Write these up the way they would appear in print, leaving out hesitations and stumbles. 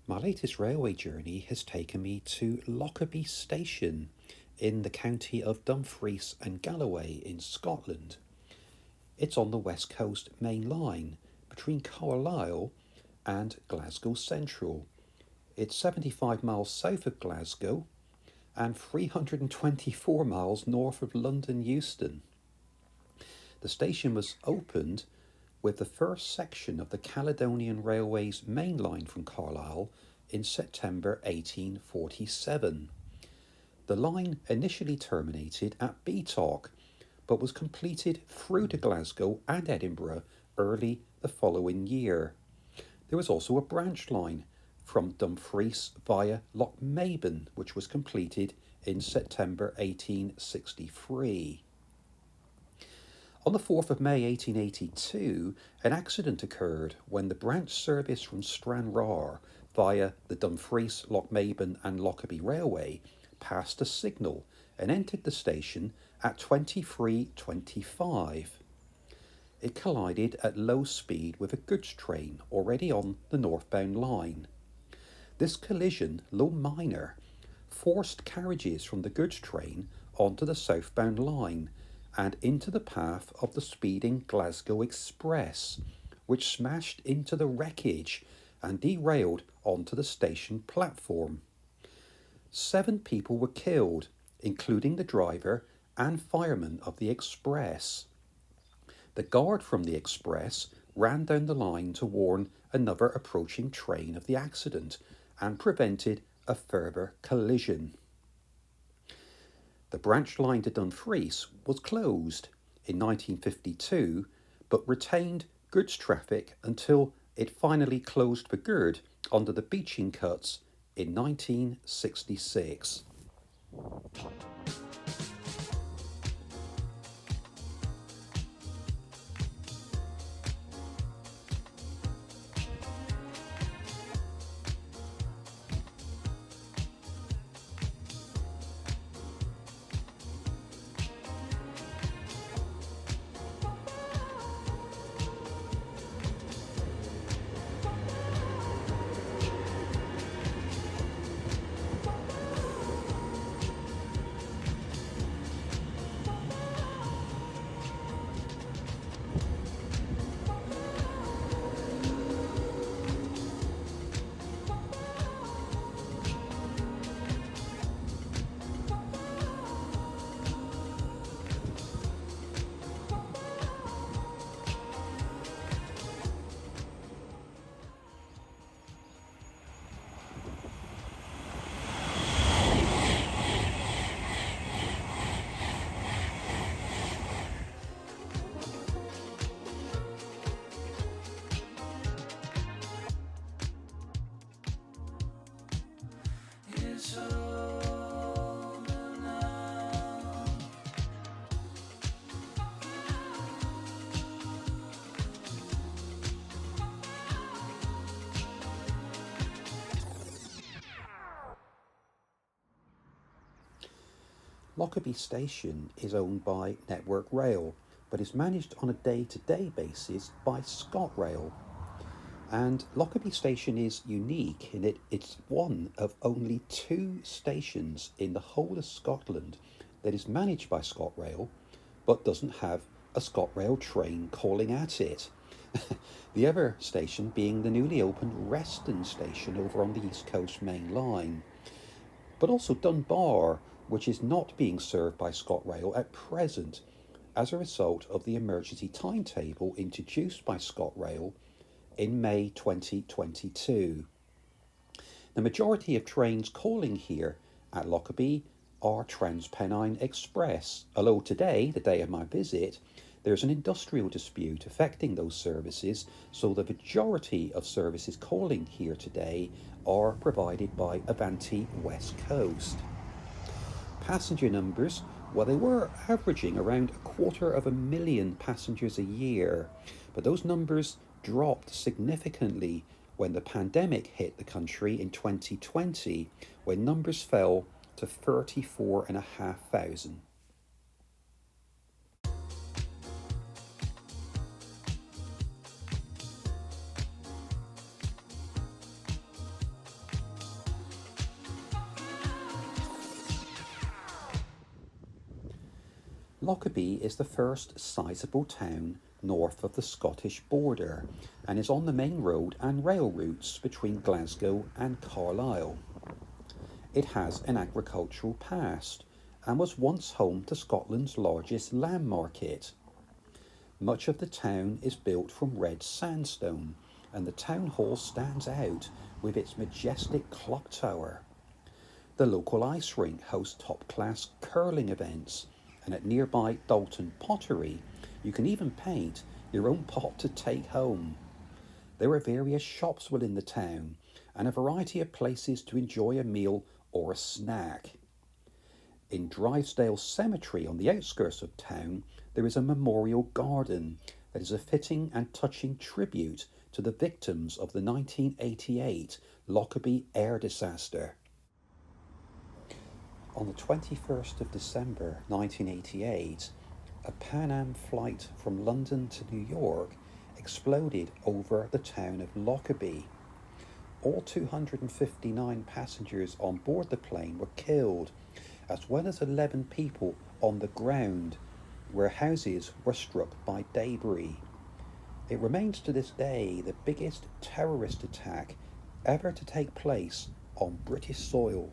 My latest railway journey has taken me to Lockerbie Station in the county of Dumfries and Galloway in Scotland. It's on the West Coast Main Line between Carlisle and Glasgow Central. It's 75 miles south of Glasgow and 324 miles north of London Euston. The station was opened with the first section of the Caledonian Railway's main line from Carlisle in September 1847. The line initially terminated at Beatock, but was completed through to Glasgow and Edinburgh early the following year. There was also a branch line from Dumfries via Lochmaben, which was completed in September 1863. On the 4th of May 1882, an accident occurred when the branch service from Stranraer via the Dumfries, Lochmaben and Lockerbie Railway passed a signal and entered the station at 23:25. It collided at low speed with a goods train already on the northbound line. This collision, though minor, forced carriages from the goods train onto the southbound line and into the path of the speeding Glasgow Express, which smashed into the wreckage and derailed onto the station platform. 7 people were killed, including the driver and fireman of the express. The guard from the express ran down the line to warn another approaching train of the accident and prevented a further collision. The branch line to Dumfries was closed in 1952 but retained goods traffic until it finally closed for good under the Beeching cuts in 1966. Lockerbie Station is owned by Network Rail, but is managed on a day-to-day basis by ScotRail. And Lockerbie Station is unique in it's one of only 2 stations in the whole of Scotland that is managed by ScotRail, but doesn't have a ScotRail train calling at it. The other station being the newly opened Reston Station over on the East Coast Main Line. But also Dunbar, which is not being served by ScotRail at present as a result of the emergency timetable introduced by ScotRail in May 2022. The majority of trains calling here at Lockerbie are Transpennine Express, although today, the day of my visit, there's an industrial dispute affecting those services, so the majority of services calling here today are provided by Avanti West Coast. Passenger numbers, well, they were averaging around 250,000 passengers a year, but those numbers dropped significantly when the pandemic hit the country in 2020, when numbers fell to 34,500. Lockerbie is the first sizable town north of the Scottish border and is on the main road and rail routes between Glasgow and Carlisle. It has an agricultural past and was once home to Scotland's largest lamb market. Much of the town is built from red sandstone, and the town hall stands out with its majestic clock tower. The local ice rink hosts top-class curling events, and at nearby Dalton Pottery, you can even paint your own pot to take home. There are various shops within the town, and a variety of places to enjoy a meal or a snack. In Drysdale Cemetery on the outskirts of town, there is a memorial garden that is a fitting and touching tribute to the victims of the 1988 Lockerbie air disaster. On the 21st of December 1988, a Pan Am flight from London to New York exploded over the town of Lockerbie. All 259 passengers on board the plane were killed, as well as 11 people on the ground, where houses were struck by debris. It remains to this day the biggest terrorist attack ever to take place on British soil.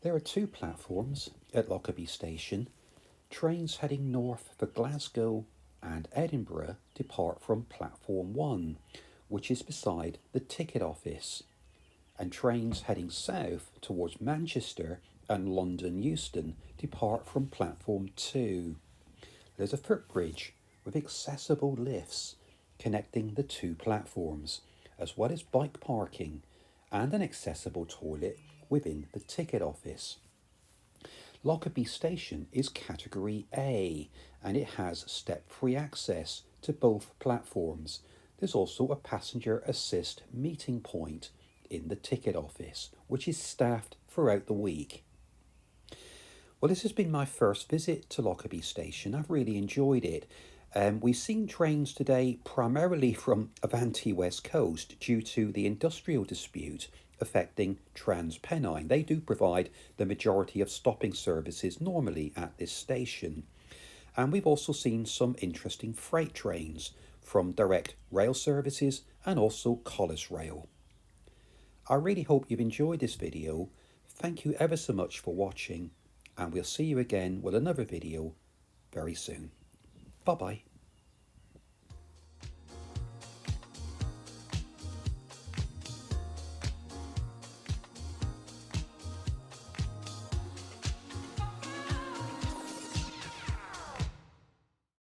There are two platforms at Lockerbie Station. Trains heading north for Glasgow and Edinburgh depart from Platform 1, which is beside the ticket office, and trains heading south towards Manchester and London Euston depart from Platform 2. There's a footbridge with accessible lifts connecting the two platforms, as well as bike parking and an accessible toilet within the ticket office. Lockerbie Station is Category A and it has step-free access to both platforms. There's also a passenger assist meeting point in the ticket office, which is staffed throughout the week. Well, this has been my first visit to Lockerbie Station. I've really enjoyed it. We've seen trains today primarily from Avanti West Coast due to the industrial dispute affecting TransPennine. They do provide the majority of stopping services normally at this station. And we've also seen some interesting freight trains from direct rail services and also Collis Rail. I really hope you've enjoyed this video. Thank you ever so much for watching, and we'll see you again with another video very soon. Bye bye.